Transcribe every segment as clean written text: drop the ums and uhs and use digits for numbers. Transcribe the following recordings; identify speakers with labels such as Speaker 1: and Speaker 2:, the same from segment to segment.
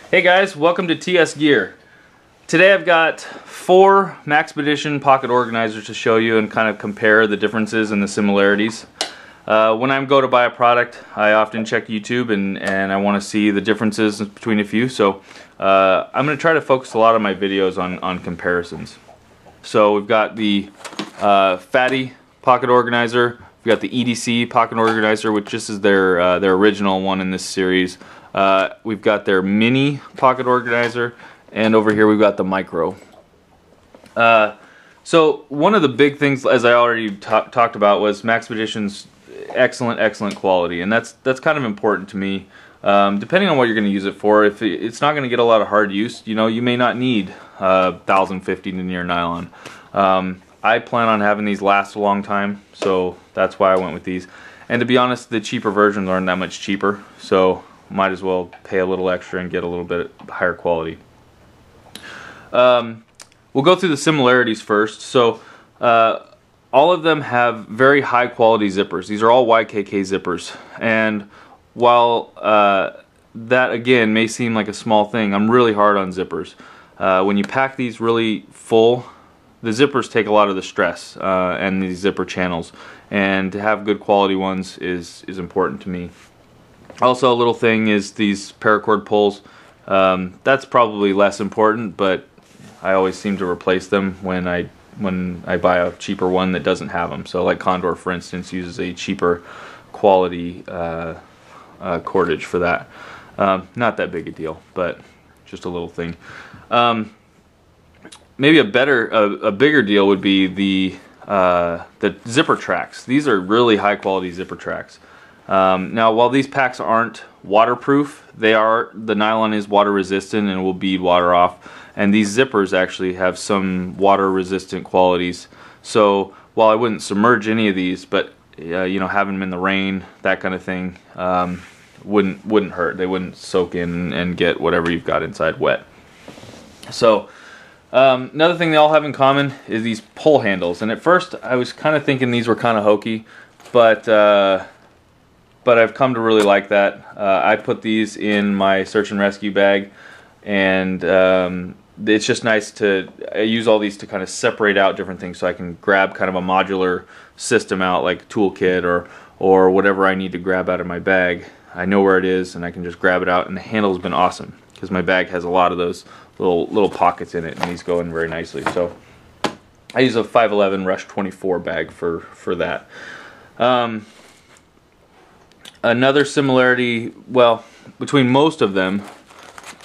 Speaker 1: Hey guys, welcome to TS Gear. Today I've got 4 Maxpedition pocket organizers to show you and kind of compare the differences and the similarities. When I go to buy a product, I often check YouTube and I want to see the differences between a few. So I'm going to try to focus a lot of my videos on comparisons. So we've got the Fatty pocket organizer, we've got the EDC pocket organizer, which this is their original one in this series. We've got their mini pocket organizer, and over here we've got the micro. So one of the big things, as I already talked about, was Maxpedition's excellent quality, and that's kind of important to me. Depending on what you're going to use it for, if it's not going to get a lot of hard use, you know, you may not need 1050 denier nylon. I plan on having these last a long time, so that's why I went with these. And to be honest, the cheaper versions aren't that much cheaper, so might as well pay a little extra and get a little bit higher quality. We'll go through the similarities first. So all of them have very high quality zippers. These are all YKK zippers, and while that again may seem like a small thing, I'm really hard on zippers. When you pack these really full, the zippers take a lot of the stress and these zipper channels, and to have good quality ones is important to me. Also, a little thing is these paracord pulls. That's probably less important, but I always seem to replace them when I buy a cheaper one that doesn't have them. So like Condor, for instance, uses a cheaper quality cordage for that. Not that big a deal, but just a little thing. Maybe a bigger deal would be the zipper tracks. These are really high quality zipper tracks. Now, while these packs aren't waterproof, the nylon is water resistant and will bead water off, and these zippers actually have some water resistant qualities. So while I wouldn't submerge any of these, but you know, having them in the rain, that kind of thing, wouldn't hurt. They wouldn't soak in and get whatever you've got inside wet. So another thing they all have in common is these pull handles, and at first I was kind of thinking these were kind of hokey, but I've come to really like that. I put these in my search and rescue bag, and it's just nice to use all these to kind of separate out different things, so I can grab kind of a modular system out, like a toolkit or whatever I need to grab out of my bag. I know where it is, and I can just grab it out, and the handle's been awesome because my bag has a lot of those little pockets in it, and these go in very nicely. So I use a 511 Rush 24 bag for that. Another similarity, well, between most of them,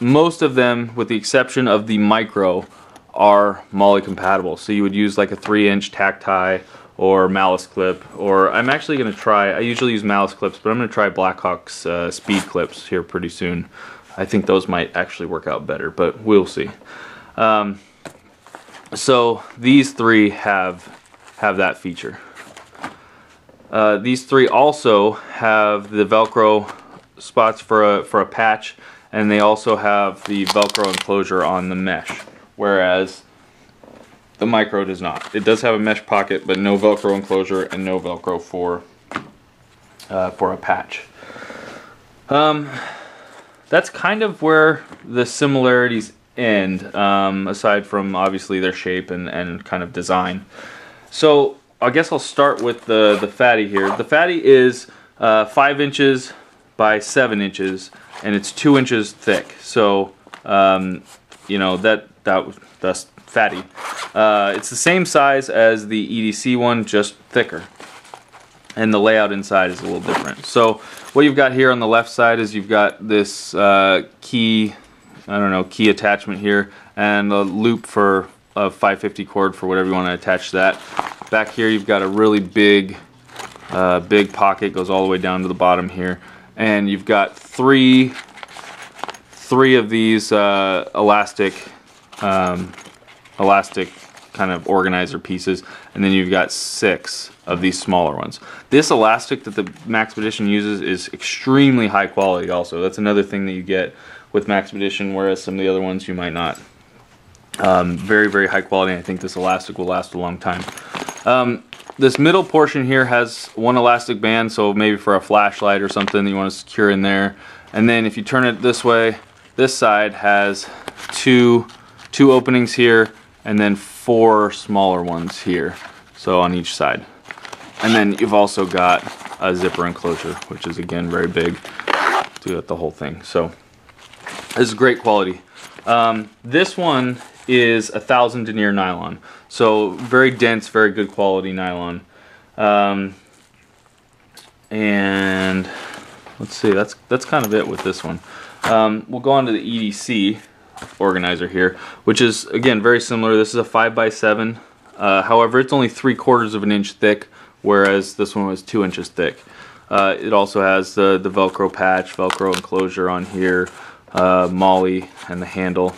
Speaker 1: with the exception of the micro, are MOLLE compatible. So you would use like a 3-inch TacTie or malice clip, or I'm actually going to try, I usually use malice clips, but I'm going to try Blackhawk's Speed Clips here pretty soon. I think those might actually work out better, but we'll see. So these 3 have that feature. These 3 also have the Velcro spots for a patch, and they also have the Velcro enclosure on the mesh, whereas the micro does not. It does have a mesh pocket, but no Velcro enclosure and no Velcro for a patch. That's kind of where the similarities end, aside from obviously their shape and kind of design. So I guess I'll start with the Fatty here. The Fatty is 5 inches by 7 inches, and it's 2 inches thick. So you know, that's Fatty. It's the same size as the EDC one, just thicker, and the layout inside is a little different. So what you've got here on the left side is you've got this key attachment here, and a loop for a 550 cord for whatever you want to attach to that. Back here you've got a really big pocket, goes all the way down to the bottom here, and you've got three of these elastic kind of organizer pieces, and then you've got 6 of these smaller ones. This elastic that the Maxpedition uses is extremely high quality also. That's another thing that you get with Maxpedition, whereas some of the other ones you might not. Very high quality, and I think this elastic will last a long time. This middle portion here has one elastic band, so maybe for a flashlight or something that you want to secure in there. And then if you turn it this way, this side has two openings here, and then 4 smaller ones here, so on each side. And then you've also got a zipper enclosure, which is again very big to get the whole thing. So this is great quality. This one is 1000 denier nylon, so very dense, very good quality nylon. And let's see, that's kind of it with this one. We'll go on to the EDC organizer here, which is again very similar. This is a 5x7. However, it's only 3/4 of an inch thick, whereas this one was 2 inches thick. It also has the Velcro patch, Velcro enclosure on here, MOLLE, and the handle.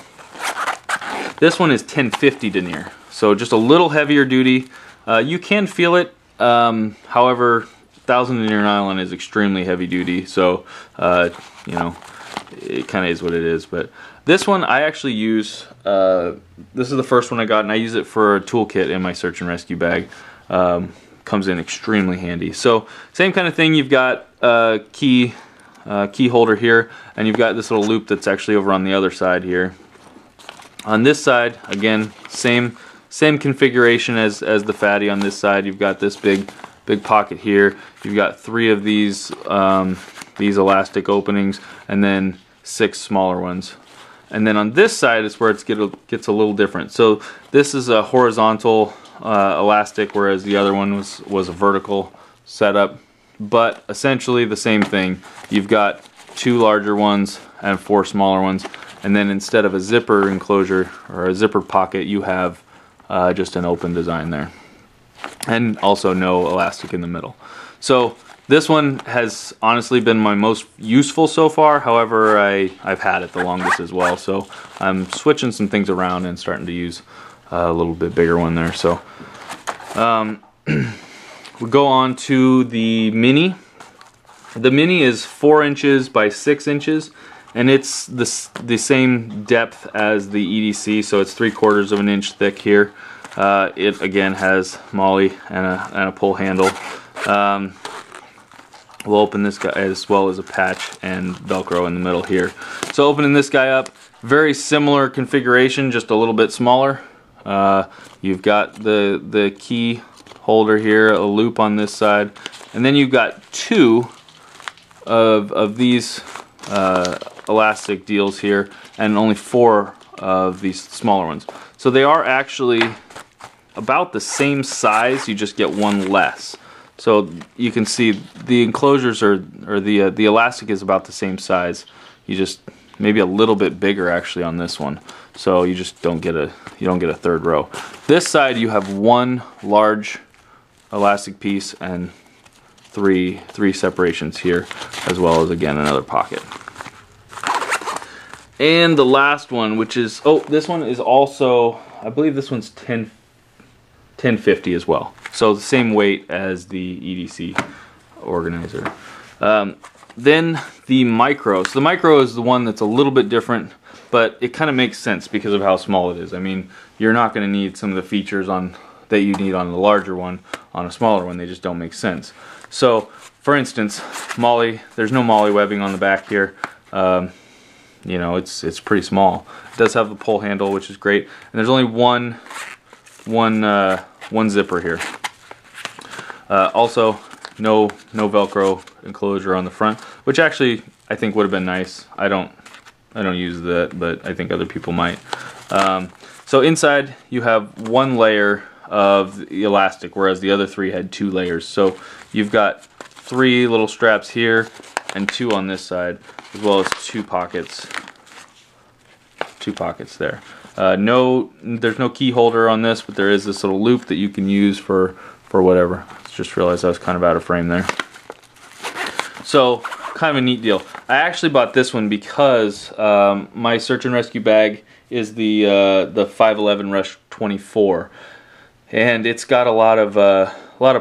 Speaker 1: This one is 1050 denier, so just a little heavier duty. You can feel it. However, 1000 denier nylon is extremely heavy duty, so you know, it kind of is what it is. But this one I actually use. This is the first one I got, and I use it for a toolkit in my search and rescue bag. Comes in extremely handy. So same kind of thing. You've got a key holder here, and you've got this little loop that's actually over on the other side here. On this side, again, same configuration as the fatty. On this side, you've got this big pocket here. You've got 3 of these elastic openings, and then 6 smaller ones. And then on this side is where it gets a little different. So this is a horizontal elastic, whereas the other one was a vertical setup. But essentially the same thing. You've got 2 larger ones and 4 smaller ones. And then instead of a zipper enclosure or a zipper pocket, you have just an open design there. And also no elastic in the middle. So this one has honestly been my most useful so far. However, I've had it the longest as well. So I'm switching some things around and starting to use a little bit bigger one there. So we'll go on to the mini. The mini is 4 inches by 6 inches, and it's the same depth as the EDC, so it's 3/4 of an inch thick here. It again has MOLLE and a pull handle. We'll open this guy as well as a patch and Velcro in the middle here. So opening this guy up, very similar configuration, just a little bit smaller. You've got the key holder here, a loop on this side, and then you've got 2 of these elastic deals here, and only 4 of these smaller ones. So they are actually about the same size, you just get one less. So you can see the enclosures or the elastic is about the same size. You just maybe a little bit bigger actually on this one. So you just don't get a 3rd row. This side you have 1 large elastic piece and three separations here, as well as again another pocket. And the last one, which is, this one is also, I believe this one's 1050 as well. So the same weight as the EDC organizer. Then the micro. So the micro is the one that's a little bit different, but it kind of makes sense because of how small it is. I mean, you're not going to need some of the features that you need on the larger one on a smaller one. They just don't make sense. So, for instance, MOLLE. There's no MOLLE webbing on the back here. You know, it's pretty small. It does have the pull handle, which is great, and there's only one zipper here. Also, no Velcro enclosure on the front, which actually I think would have been nice. I don't use that, but I think other people might. So inside you have 1 layer of the elastic, whereas the other 3 had 2 layers. So you've got 3 little straps here and 2 on this side, as well as 2 pockets. 2 pockets there. There's no key holder on this, but there is this little loop that you can use for whatever. Just realized I was kind of out of frame there. So kind of a neat deal. I actually bought this one because my search and rescue bag is the 511 Rush 24, and it's got a lot of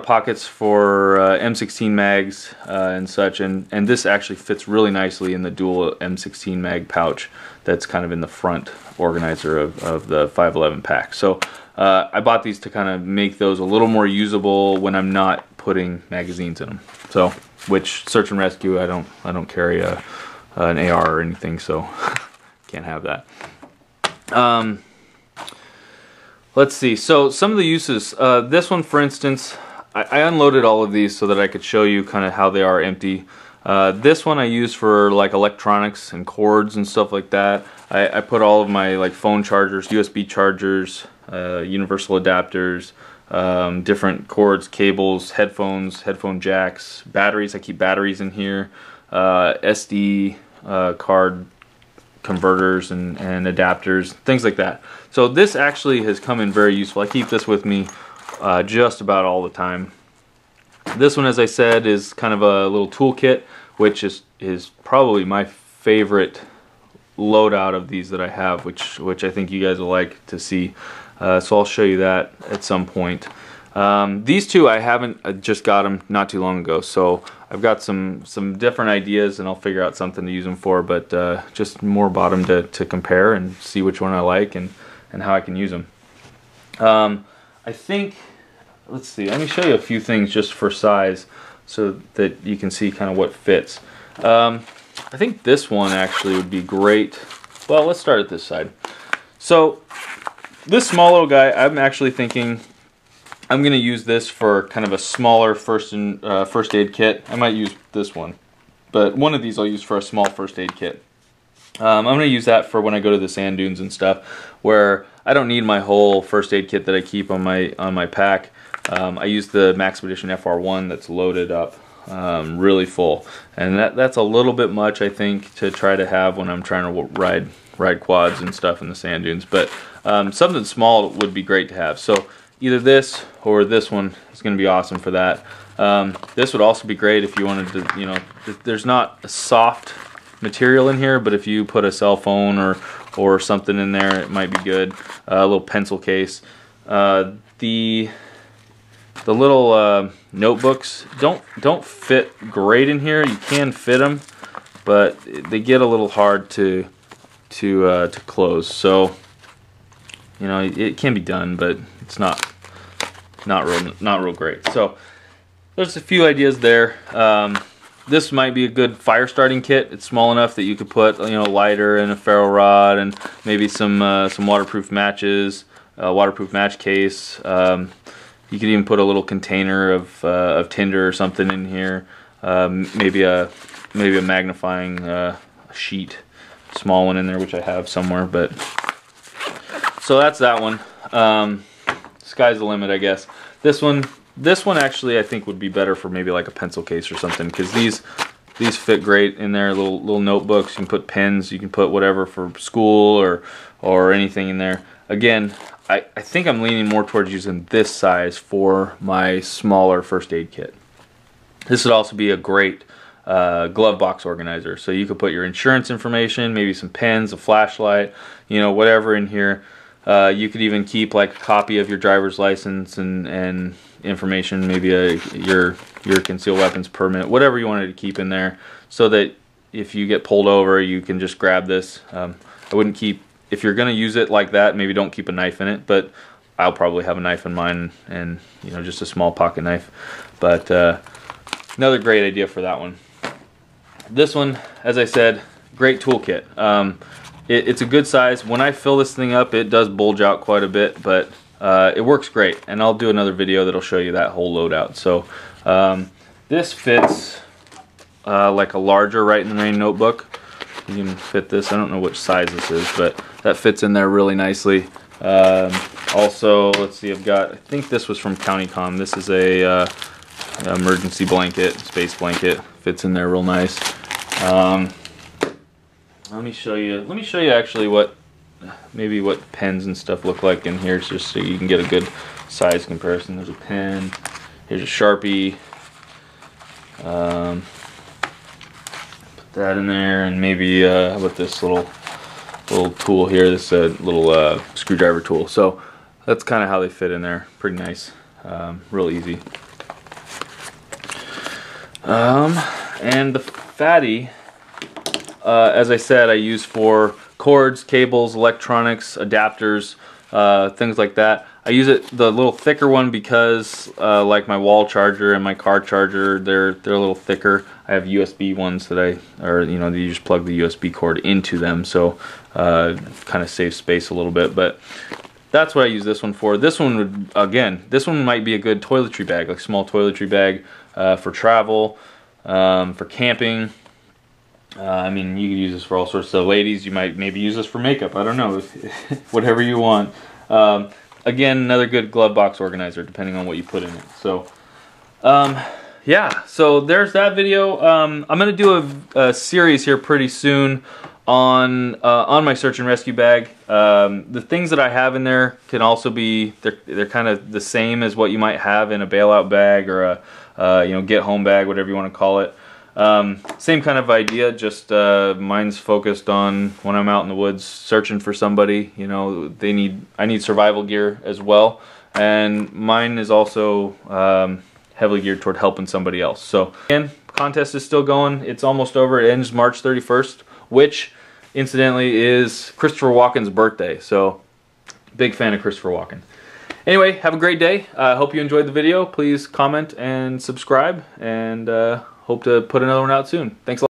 Speaker 1: pockets for M16 mags and such, and this actually fits really nicely in the dual M16 mag pouch that's kind of in the front organizer of the 511 pack. So I bought these to kind of make those a little more usable when I'm not putting magazines in them. So, which search and rescue, I don't carry an AR or anything, so can't have that. Let's see. So some of the uses. This one, for instance, I unloaded all of these so that I could show you kind of how they are empty. This one I use for like electronics and cords and stuff like that. I put all of my like phone chargers, USB chargers, universal adapters, different cords, cables, headphones, headphone jacks, batteries. I keep batteries in here, SD card converters and adapters, things like that. So this actually has come in very useful. I keep this with me just about all the time. This one, as I said, is kind of a little toolkit, which is probably my favorite loadout of these that I have, which I think you guys will like to see. So I'll show you that at some point. These two I haven't, I just got them not too long ago, so I've got some different ideas and I'll figure out something to use them for, but just more bought them to compare and see which one I like and how I can use them. I think, let's see, let me show you a few things just for size so that you can see kind of what fits. I think this one actually would be great. Well, let's start at this side. So this small little guy, I'm actually thinking I'm going to use this for kind of a smaller first aid kit. I might use this one, but one of these I'll use for a small first aid kit. I'm going to use that for when I go to the sand dunes and stuff, where I don't need my whole first aid kit that I keep on my pack. I use the Maxpedition FR1 that's loaded up really full, and that's a little bit much, I think, to try to have when I'm trying to ride quads and stuff in the sand dunes. But something small would be great to have. So either this or this one is going to be awesome for that. This would also be great if you wanted to, you know, there's not a soft material in here, but if you put a cell phone or something in there, it might be good. A little pencil case. The little notebooks don't fit great in here. You can fit them, but they get a little hard to close. So you know, it can be done, but it's not real great. So there's a few ideas there. This might be a good fire starting kit. It's small enough that you could put, you know, a lighter and a ferro rod and maybe some waterproof matches, waterproof match case. You could even put a little container of tinder or something in here. Maybe a magnifying sheet, small one in there, which I have somewhere. But so that's that one. Sky's the limit, I guess. This one actually I think would be better for maybe like a pencil case or something, because these fit great in there. Little notebooks. You can put pens. You can put whatever for school or anything in there. Again, I think I'm leaning more towards using this size for my smaller first aid kit. This would also be a great glove box organizer. So you could put your insurance information, maybe some pens, a flashlight, you know, whatever in here. You could even keep like a copy of your driver's license and information, maybe your concealed weapons permit, whatever you wanted to keep in there, so that if you get pulled over, you can just grab this. I wouldn't keep, if you're going to use it like that, maybe don't keep a knife in it, but I'll probably have a knife in mine, and you know, just a small pocket knife. But another great idea for that one. This one, as I said, great toolkit. It's a good size. When I fill this thing up, it does bulge out quite a bit, but it works great, and I'll do another video that'll show you that whole loadout. So this fits like a larger Right in the Rain notebook. You can fit this. I don't know which size this is, but that fits in there really nicely. Also, let's see, I think this was from CountyCom. This is a emergency blanket, space blanket. Fits in there real nice. Let me show you actually what pens and stuff look like in here, just so you can get a good size comparison. There's a pen. Here's a Sharpie. Put that in there, and maybe how about this little tool here? This little screwdriver tool. So that's kind of how they fit in there. Pretty nice. Real easy. And the fatty, as I said, I use for cords, cables, electronics, adapters, things like that. I use it the little thicker one because like my wall charger and my car charger, they're a little thicker. I have USB ones that you just plug the USB cord into them, so kind of saves space a little bit. But that's what I use this one for. This one this one might be a good toiletry bag, like small toiletry bag for travel, for camping. I mean, you can use this for all sorts of ladies. You might maybe use this for makeup. I don't know, whatever you want. Again, another good glove box organizer, depending on what you put in it. So, yeah. So there's that video. I'm gonna do a series here pretty soon on my search and rescue bag. The things that I have in there can also be they're kind of the same as what you might have in a bailout bag or a get home bag, whatever you want to call it. Same kind of idea, just mine's focused on when I'm out in the woods searching for somebody. I need survival gear as well, and mine is also heavily geared toward helping somebody else. So again, contest is still going. It's almost over. It ends March 31st, which incidentally is Christopher Walken's birthday. So big fan of Christopher Walken. Anyway, have a great day. I hope you enjoyed the video. Please comment and subscribe, and hope to put another one out soon. Thanks a lot.